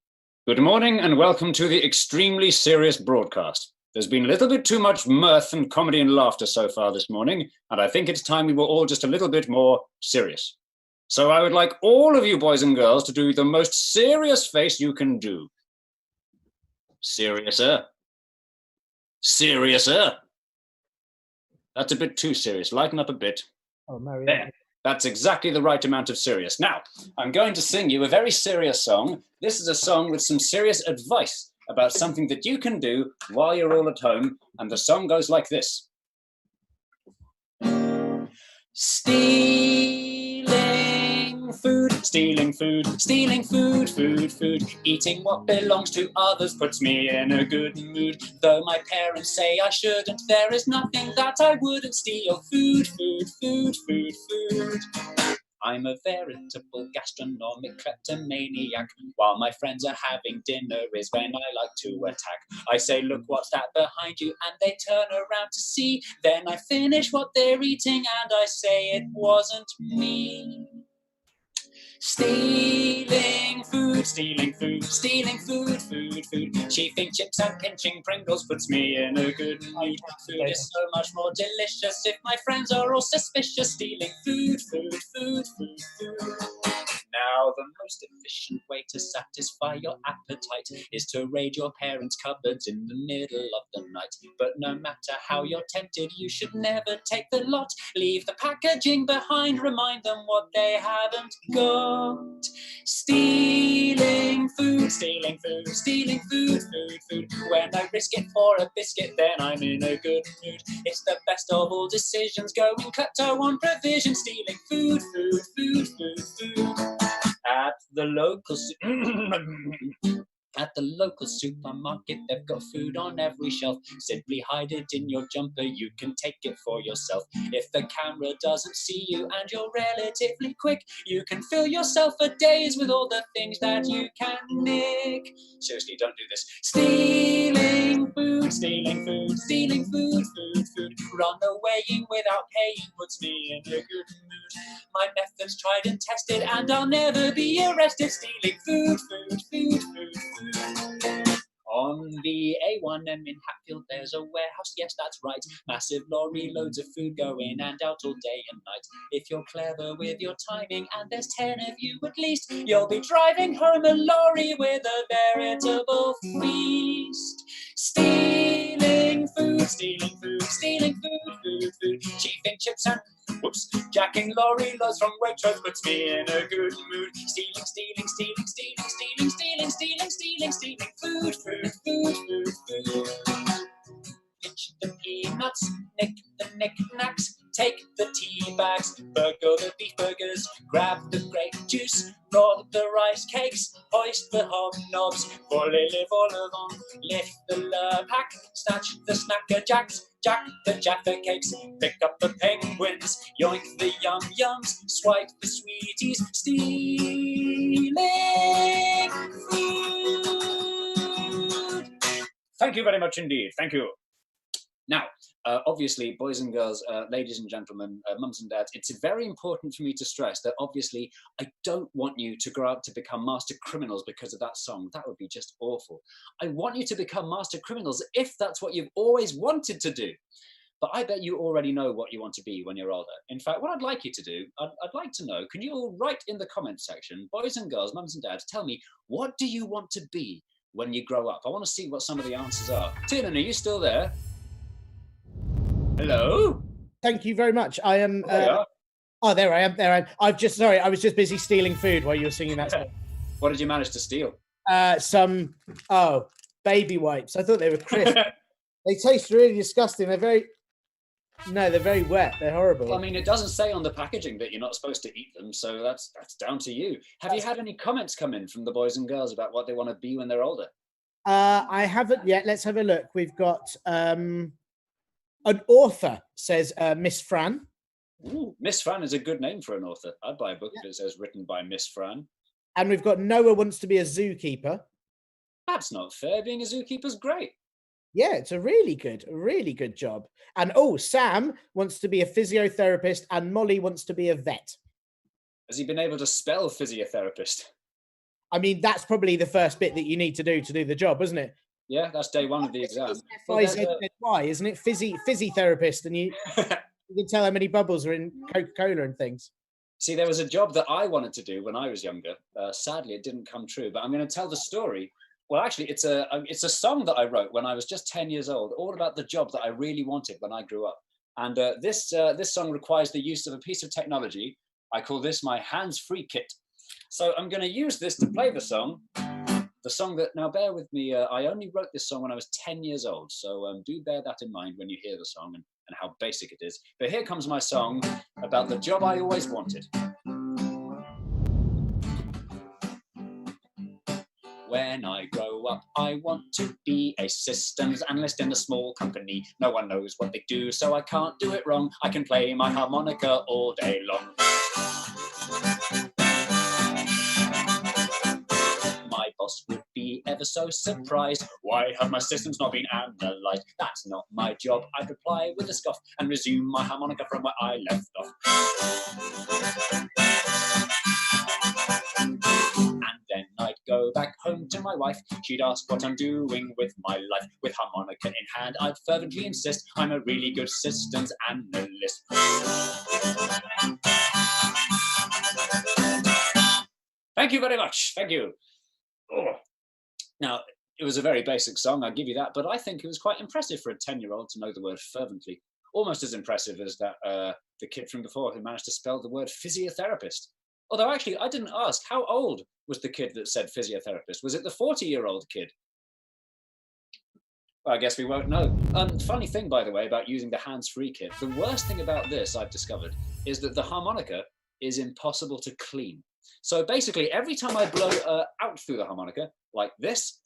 Good morning and welcome to the extremely serious broadcast. There's been a little bit too much mirth and comedy and laughter so far this morning, and I think it's time we were all just a little bit more serious. So I would like all of you boys and girls to do the most serious face you can do. Seriouser. Seriouser. That's a bit too serious. Lighten up a bit. Oh, Mario. There. That's exactly the right amount of serious. Now, I'm going to sing you a very serious song. This is a song with some serious advice about something that you can do while you're all at home. And the song goes like this. Stealing food, stealing food, stealing food, food. Eating what belongs to others puts me in a good mood. Though my parents say I shouldn't, there is nothing that I wouldn't steal. Food. I'm a veritable gastronomic kleptomaniac. While my friends are having dinner is when I like to attack. I say, look, what's that behind you? And they turn around to see. Then I finish what they're eating and I say it wasn't me. Stealing food, stealing food, stealing food. Chiefing chips and pinching Pringles puts me in a good mood. Food is so much more delicious if my friends are all suspicious. Stealing food. Now, the most efficient way to satisfy your appetite is to raid your parents' cupboards in the middle of the night. But no matter how you're tempted, you should never take the lot. Leave the packaging behind, remind them what they haven't got. Stealing food. When I risk it for a biscuit, then I'm in a good mood. It's the best of all decisions, going klepto on provision. Stealing food. At the local supermarket, they've got food on every shelf. Simply hide it in your jumper, you can take it for yourself. If the camera doesn't see you and you're relatively quick, you can fill yourself for days with all the things that you can nick. Seriously, don't do this. Stealing food. Run awaying without paying puts me in a good mood. My method's tried and tested and I'll never be arrested. Stealing food. On the A1M in Hatfield, there's a warehouse, yes, that's right. Massive lorry, loads of food go in and out all day and night. If you're clever with your timing, and there's 10 of you at least, you'll be driving home a lorry with a veritable feast. Stealing food. Chiefing chips and jacking lorry loads from Waitrose puts me in a good mood. Stealing food. Pitch the peanuts, nick the knick-knacks, take the tea bags, burgle the beef burgers, grab the grape juice, roll the rice cakes, hoist the hobnobs, volley le vol-au-vent, lift the pack, snatch the snacker jacks, jack the jaffa cakes, pick up the penguins, yoink the yum-yums, swipe the sweeties, stealing food. Thank you very much indeed. Thank you. Now, obviously, boys and girls, ladies and gentlemen, mums and dads, it's very important for me to stress that obviously I don't want you to grow up to become master criminals because of that song. That would be just awful. I want you to become master criminals if that's what you've always wanted to do. But I bet you already know what you want to be when you're older. In fact, what I'd like you to do, I'd like to know, can you all write in the comments section, boys and girls, mums and dads, tell me, what do you want to be when you grow up? I want to see what some of the answers are. Tiernan, are you still there? Hello? Thank you very much. I am. Oh, there I am. I was just busy stealing food while you were singing that song. What did you manage to steal? Some baby wipes. I thought they were crisp. They taste really disgusting. They're very wet. They're horrible. Well, I mean, it doesn't say on the packaging that you're not supposed to eat them, so that's down to you. Have you had any comments come in from the boys and girls about what they want to be when they're older? I haven't yet. Let's have a look. We've got an author, says Miss Fran. Ooh, Miss Fran is a good name for an author. I'd buy a book that says written by Miss Fran. And we've got Noah wants to be a zookeeper. That's not fair. Being a zookeeper's great. Yeah, it's a really good job. And Sam wants to be a physiotherapist and Molly wants to be a vet. Has he been able to spell physiotherapist? I mean, that's probably the first bit that you need to do the job, isn't it? Yeah, that's day one of the exam. Why, isn't it? Fizzy therapist, and you can tell how many bubbles are in Coca-Cola and things. See, there was a job that I wanted to do when I was younger. Sadly, it didn't come true, but I'm going to tell the story Well, actually, it's a song that I wrote when I was just 10 years old, all about the job that I really wanted when I grew up. And this song requires the use of a piece of technology. I call this my hands-free kit. So I'm going to use this to play the song that, now bear with me, I only wrote this song when I was 10 years old. So do bear that in mind when you hear the song and how basic it is. But here comes my song about the job I always wanted. When I grow up, I want to be a systems analyst in a small company. No one knows what they do, so I can't do it wrong. I can play my harmonica all day long. My boss would be ever so surprised. Why have my systems not been analysed? That's not my job, I'd reply with a scoff and resume my harmonica from where I left off. Then I'd go back home to my wife. She'd ask what I'm doing with my life. With harmonica in hand, I'd fervently insist I'm a really good systems analyst. Thank you very much. Thank you. Oh. Now, it was a very basic song, I'll give you that, but I think it was quite impressive for a 10-year-old to know the word fervently. Almost as impressive as that the kid from before who managed to spell the word physiotherapist. Although actually, I didn't ask, how old was the kid that said physiotherapist? Was it the 40-year-old kid? Well, I guess we won't know. Funny thing, by the way, about using the hands-free kit, the worst thing about this, I've discovered, is that the harmonica is impossible to clean. So basically, every time I blow out through the harmonica, like this,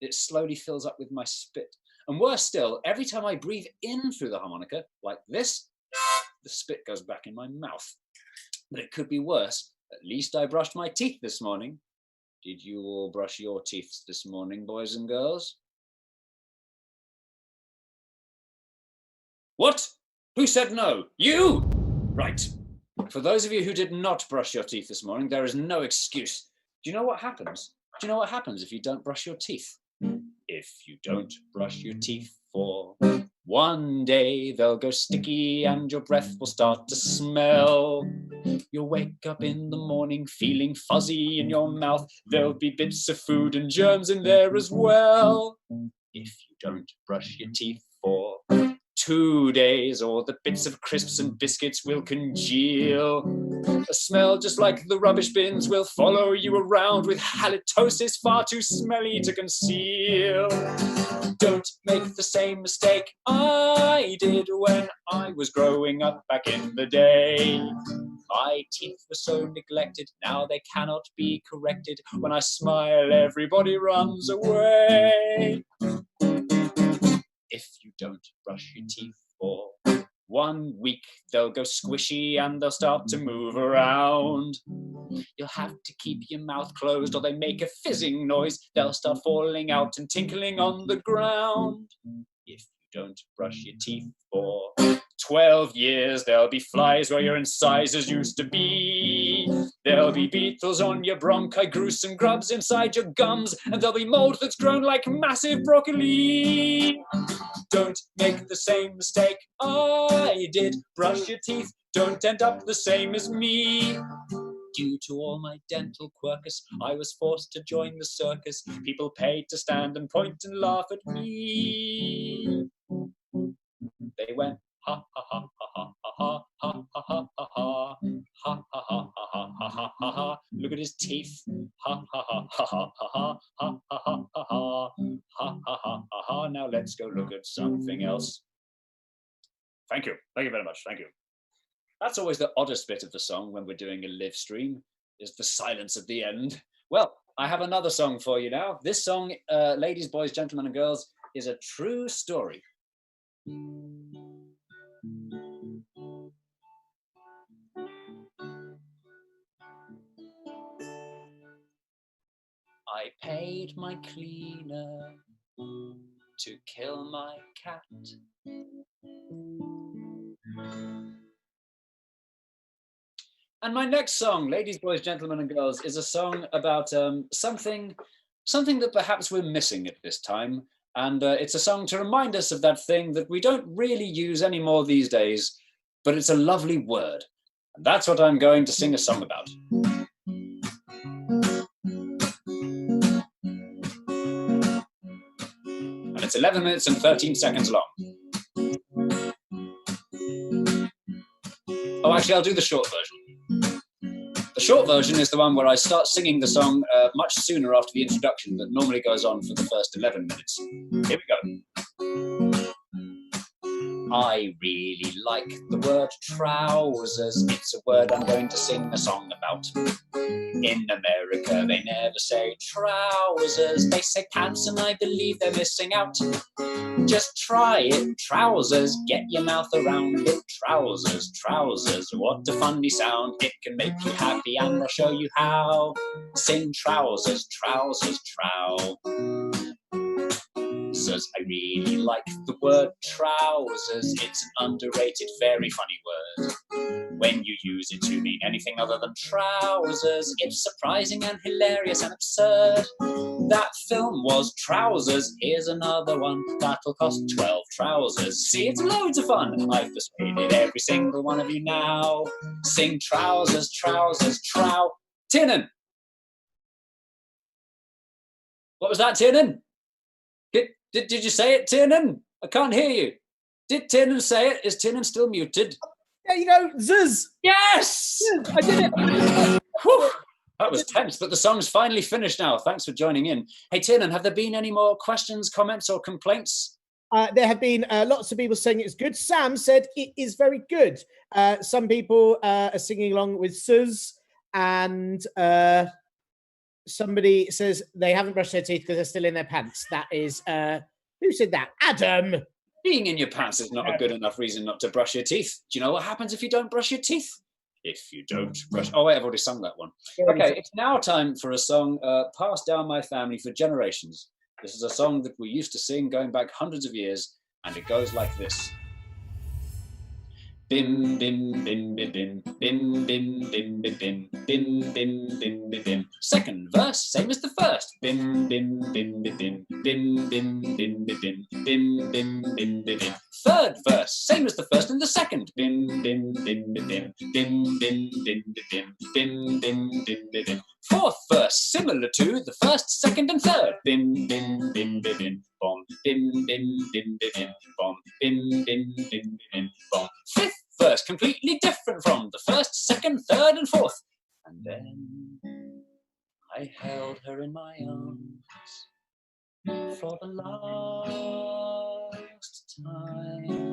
it slowly fills up with my spit. And worse still, every time I breathe in through the harmonica, like this, the spit goes back in my mouth. But it could be worse. At least I brushed my teeth this morning. Did you all brush your teeth this morning, boys and girls? What? Who said no? You! Right. For those of you who did not brush your teeth this morning, there is no excuse. Do you know what happens? Do you know what happens if you don't brush your teeth? If you don't brush your teeth for one day, they'll go sticky and your breath will start to smell. You'll wake up in the morning feeling fuzzy in your mouth. There'll be bits of food and germs in there as well. If you don't brush your teeth for 2 days, or the bits of crisps and biscuits will congeal. A smell just like the rubbish bins will follow you around with halitosis far too smelly to conceal. Don't make the same mistake I did when I was growing up back in the day. My teeth were so neglected, now they cannot be corrected. When I smile, everybody runs away. If you don't brush your teeth for 1 week, they'll go squishy and they'll start to move around. You'll have to keep your mouth closed or they make a fizzing noise. They'll start falling out and tinkling on the ground. If you don't brush your teeth for 12 years, there'll be flies where your incisors used to be. There'll be beetles on your bronchi, gruesome grubs inside your gums, and there'll be mold that's grown like massive broccoli. Don't make the same mistake I did. Brush your teeth, don't end up the same as me. Due to all my dental quirkus, I was forced to join the circus. People paid to stand and point and laugh at me. They went ha ha ha ha ha ha ha ha ha ha ha ha ha ha ha ha ha ha. Look at his teeth. Ha ha ha ha ha ha ha ha ha ha ha ha ha ha ha. Now let's go look at something else. Thank you. Thank you very much. Thank you. That's always the oddest bit of the song when we're doing a live stream, is the silence at the end. Well, I have another song for you now. This song, ladies, boys, gentlemen, and girls, is a true story. I paid my cleaner to kill my cat. And my next song, ladies, boys, gentlemen, and girls, is a song about something that perhaps we're missing at this time. And it's a song to remind us of that thing that we don't really use anymore these days, but it's a lovely word. And that's what I'm going to sing a song about. it's 11 minutes and 13 seconds long. Oh, actually, I'll do the short version. The short version is the one where I start singing the song much sooner after the introduction that normally goes on for the first 11 minutes. Here we go. I really like the word trousers. It's a word I'm going to sing a song about. In America, they never say trousers. They say pants, and I believe they're missing out. Just try it, trousers. Get your mouth around it. Trousers, trousers. What a funny sound. It can make you happy, and I'll show you how. Sing trousers, trousers, trow. I really like the word trousers. It's an underrated, very funny word. When you use it to mean anything other than trousers, it's surprising and hilarious and absurd. That film was Trousers. Here's another one that'll cost 12 trousers. See, it's loads of fun. I've persuaded every single one of you now. Sing trousers, trousers, trow. Tiernan! What was that, Tiernan? Did you say it, Tiernan? I can't hear you. Did Tiernan say it? Is Tiernan still muted? There you go, Zuz. Yes! I did it. Whew. That was tense, but the song's finally finished now. Thanks for joining in. Hey, Tiernan, have there been any more questions, comments, or complaints? There have been lots of people saying it's good. Sam said it is very good. Some people are singing along with Zuz, and somebody says they haven't brushed their teeth because they're still in their pants. That is, who said that? Adam. Being in your pants is not a good enough reason not to brush your teeth. Do you know what happens if you don't brush your teeth? If you don't brush... Oh, wait, I've already sung that one. Okay, it's now time for a song passed down my family for generations. This is a song that we used to sing going back hundreds of years, and it goes like this. Bim, bim, bim, bim, bim, bim, bim, bim, bim, bim, bim, bim, bim, bim, bim. Second verse, same as the first. Bim, bim, bim, bim, bim, bim, bim, bim, bim, bim, bim, bim, bim, bim, bim. Third verse, same as the first and the second. Bim, bim, bim, bim, bim, bim, bim, bim, bim, bim, bim, bim, bim, bim. Fourth verse, similar to the first, second, and third. Bim, bim, bim, bim, bim, bom, bim, bim, bim, bim, bim, bom, bim, bim, bim, bim, bom. Fifth verse, completely different from the first, second, third, and fourth. And then I held her in my arms for the last time.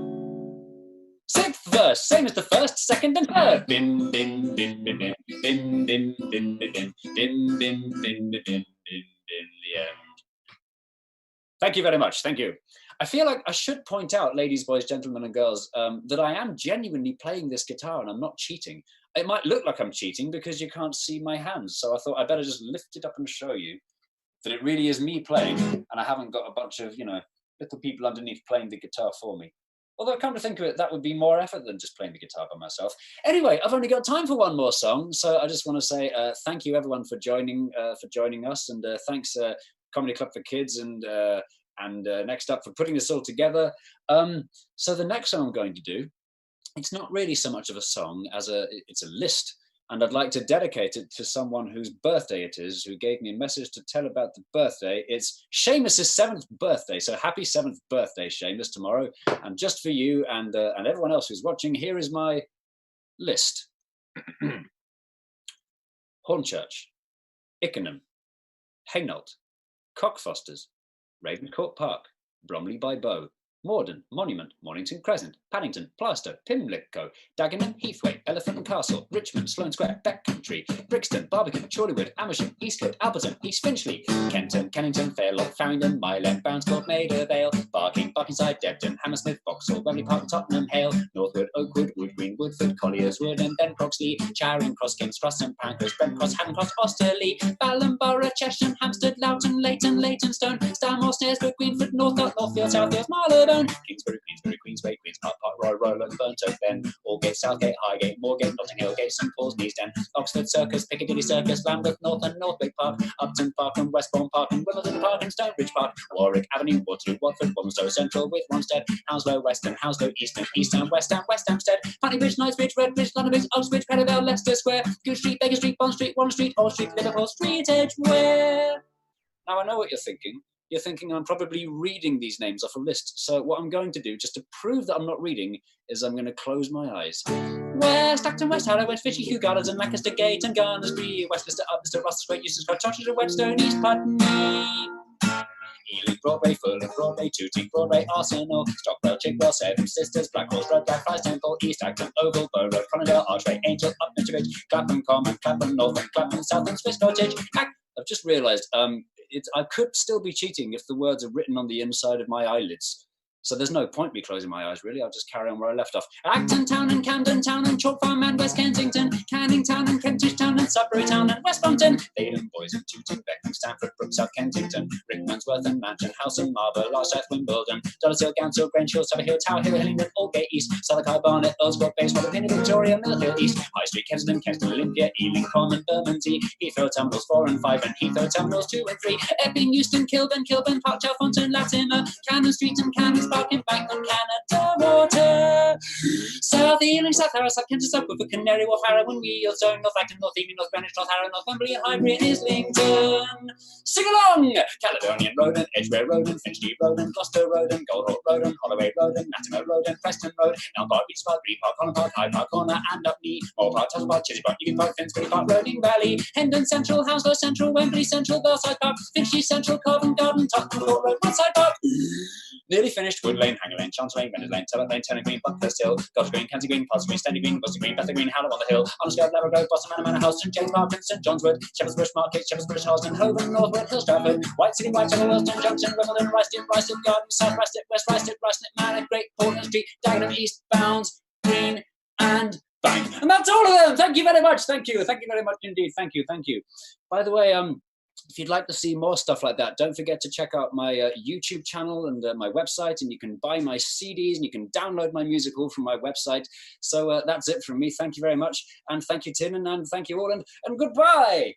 Sixth verse, same as the first, second, and third. Bim, bim, bim, bim, bim, bim, bim, bim, bim, bim, bim, bim, bim, bim, bim, the end. Thank you very much. Thank you. I feel like I should point out, ladies, boys, gentlemen, and girls, that I am genuinely playing this guitar and I'm not cheating. It might look like I'm cheating because you can't see my hands. So I thought I'd better just lift it up and show you that it really is me playing and I haven't got a bunch of, little people underneath playing the guitar for me. Although, come to think of it, that would be more effort than just playing the guitar by myself. Anyway, I've only got time for one more song. So I just want to say thank you, everyone, for joining us. And thanks, Comedy Club for Kids and Next Up for putting this all together. So the next song I'm going to do, it's not really so much of a song as it's a list. And I'd like to dedicate it to someone whose birthday it is, who gave me a message to tell about the birthday. It's Seamus's 7th birthday. So happy 7th birthday, Seamus, tomorrow. And just for you and everyone else who's watching, here is my list. Hornchurch, Ickenham, Hainault, Cockfosters, Ravenscourt Park, Bromley by Bow, Morden, Monument, Mornington Crescent, Paddington, Plaistow, Pimlico, Dagenham, Heathway, Elephant and Castle, Richmond, Sloane Square, Beckcountry, Brixton, Barbican, Chorleywood, Amersham, Eastcote, Alberton, East Finchley, Kenton, Kennington, Fairlock, Farringdon, Mile, Boundscourt, Maida Vale, Barking, Barkingside, Debden, Hammersmith, Vauxhall, Wembley Park, Tottenham, Hale, Northwood, Oakwood, Wood Green, Woodford, Colliers Wood and Ben Croxley, Charing Cross, King's Cross, St Pancras, Brent Cross, Hammond Cross, Osterley, Ballinborough, Chesham, Hampstead, Loughton, Leighton, Leytonstone, Stanmore, Snaresbrook, Greenford, Northcote, Northfield, Southfield, Marylebone, Kingsbury, Queensway, Queens Park, Roy, Rowland, Burntoke, Ben, Aldgate, Southgate, Highgate, Moorgate, Notting Hill Gate, St Paul's, Neasden, Oxford Circus, Piccadilly Circus, Lambeth, North and Northwick Park, Upton Park and Westbourne Park and Wimbledon Park and Stonebridge Park, Warwick Avenue, Waterloo, Watford, Walthamstow Central, with Wanstead, Hounslow, Western, Hounslow, Eastern, Eastham, West Hampstead, Putney Knightsbridge, Redbridge, London Bridge, Oxbridge, Perivale, Leicester Square, Goose Street, Baker Street, Bond Street, Warren Street, Hall Street, Liverpool Street, Edgware. Now I know what you're thinking. you're thinking I'm probably reading these names off a list. So what I'm going to do, just to prove that I'm not reading, is I'm going to close my eyes. West Acton, West Harrow, West Fishy, Kew Gardens, and Lancaster Gate, and Garnersbury, Westminster, Upminster, Russell Square, Euston Square, Tottenham, Whetstone, East Putney. Ealing, Broadway, Fulham, Broadway, Tooting, Broadway, Arsenal, Stockwell, Chigwell, Seven Sisters, Blackwell's Road, Blackfriars Temple, East Acton, Oval, Bow Road, Conondale, Archway, Angel, Upminster Ridge, Clapham Common, Clapham North, and Clapham South, and Swiss Cottage. I've just realised I could still be cheating if the words are written on the inside of my eyelids. So there's no point me closing my eyes, really. I'll just carry on where I left off. Acton Town and Camden Town and Chalk Farm and West Kensington, Canning Town and Kentish Town and Sudbury Town and West Brompton, Baden, Boys Tooting, Beckham, Stamford, Brook, South Kensington, Rickmansworth and Mansion House and Marlborough, Large South Wimbledon, Dollarsill, Ganshill, Grange Hill, Tower Hill, Tower Hill, Hillingdon, Aldgate East, Southwark, Barnet, Earlscourt, Bayswater, Pinner, Victoria, Mill Hill East, High Street, Kensington, Kensington, Olympia, Ealing, Common, Bermondsey, Heathrow Terminals 4 and 5 and Heathrow Terminals 2 and 3, Epping, Euston, Kilburn, Park, Chalfonton, Latimer, Cannon Street and Cannons Park in Bankland, Canada Water, South Ealing, South Harrow, South Kensington, South Woodford, Canary Wharf, Harrow and Wealdstone, North Acton, North Ealing, North Greenwich, North Harrow, North Wembley, Highbury and Islington. Sing along! Caledonian Road and Edgware Road and Finchley Road and Gloucester Road and Goldhawk Road and Holloway Road and Latimer Road and Preston Road, Elm Park, Beach Park, Green Park, Holland Park, Hyde Park Corner and Upney, Moore Park, Tuttle Park, Chiswick Park, Ealing Park, Finsbury Park, Reading Valley, Hendon Central, Hounslow Central, Wembley Central, Belsize Park, Finchley Central, Covent Garden, Tottenham Court Road, Woodside Park. Nearly finished. Wood Lane, Hanger Lane, Chancellor Lane, Reynolds Lane, Tellet Lane, Tennant Green, Buckhurst Hill, Goddard Green, Kensington Green, Parsons Green, Stanley Green, Buster Green, Bethel Green, Harrow on the Hill, Honestgrove, Lever Grove, Boston Manor, Manor House, St James Park, St John's Wood, Shepherd's Bush Market, Shepherd's Bush, Halston, Holborn, Northwood, Hill Stratford, White City, Whitechapel, Wilston Junction, Wimbledon, Rystead Garden, South Rystead, West Rystead, Rystead Manor, Great Portland Street, Dagenham, East Bounds, Green, and Bank. And that's all of them. Thank you very much. Thank you. Thank you very much indeed. Thank you. Thank you. By the way, if you'd like to see more stuff like that, don't forget to check out my YouTube channel and my website, and you can buy my CDs and you can download my music all from my website. So that's it from me. Thank you very much. And thank you, Tim, and thank you all, and goodbye.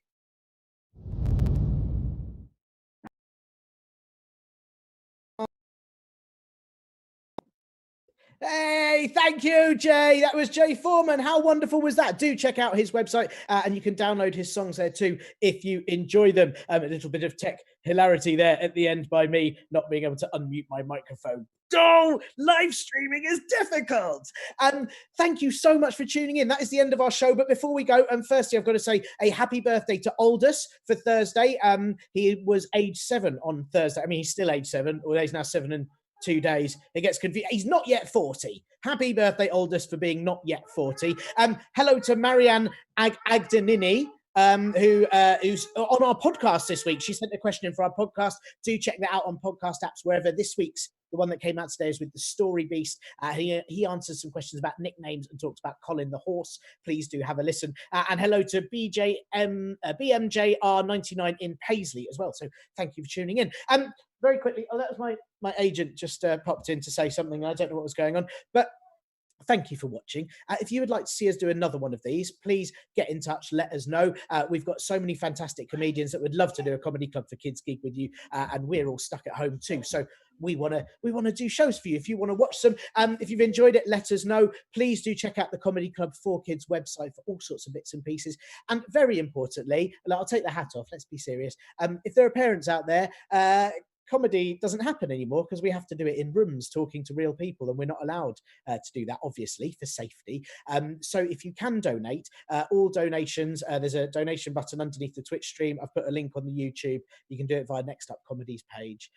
Hey, thank you, Jay. That was Jay Foreman. How wonderful was that? Do check out his website and you can download his songs there too if you enjoy them. A little bit of tech hilarity there at the end by me not being able to unmute my microphone. Oh, live streaming is difficult. Thank you so much for tuning in. That is the end of our show. But before we go, firstly, I've got to say a happy birthday to Aldous for Thursday. He was age 7 on Thursday. I mean, he's still age 7, or he's now 7 and 2 days. It gets confused. He's not yet 40. Happy birthday, Aldous, for being not yet 40. Hello to Marianne Agdanini, who's on our podcast this week. She sent a question in for our podcast. Do check that out on podcast apps wherever. This week's, the one that came out today, is with the Story Beast. He answers some questions about nicknames and talks about Colin the horse. Please do have a listen. And hello to BMJR99 in Paisley as well. So thank you for tuning in. Very quickly, that was my agent just popped in to say something. I don't know what was going on, but thank you for watching. If you would like to see us do another one of these, please get in touch, let us know. We've got so many fantastic comedians that would love to do a Comedy Club for Kids gig with you, and we're all stuck at home too. So we want to do shows for you. If you want to watch them, if you've enjoyed it, let us know. Please do check out the Comedy Club for Kids website for all sorts of bits and pieces. And very importantly, I'll take the hat off, let's be serious. If there are parents out there, comedy doesn't happen anymore because we have to do it in rooms talking to real people, and we're not allowed to do that, obviously, for safety. So if you can donate, all donations, there's a donation button underneath the Twitch stream. I've put a link on the YouTube. You can do it via Next Up Comedies page.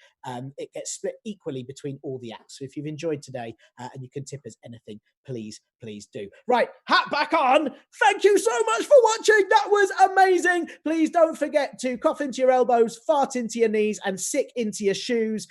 It gets split equally between all the acts. So if you've enjoyed today and you can tip us anything, please do. Right, hat back on. Thank you so much for watching. That was amazing. Please don't forget to cough into your elbows, fart into your knees, and sick into your shoes.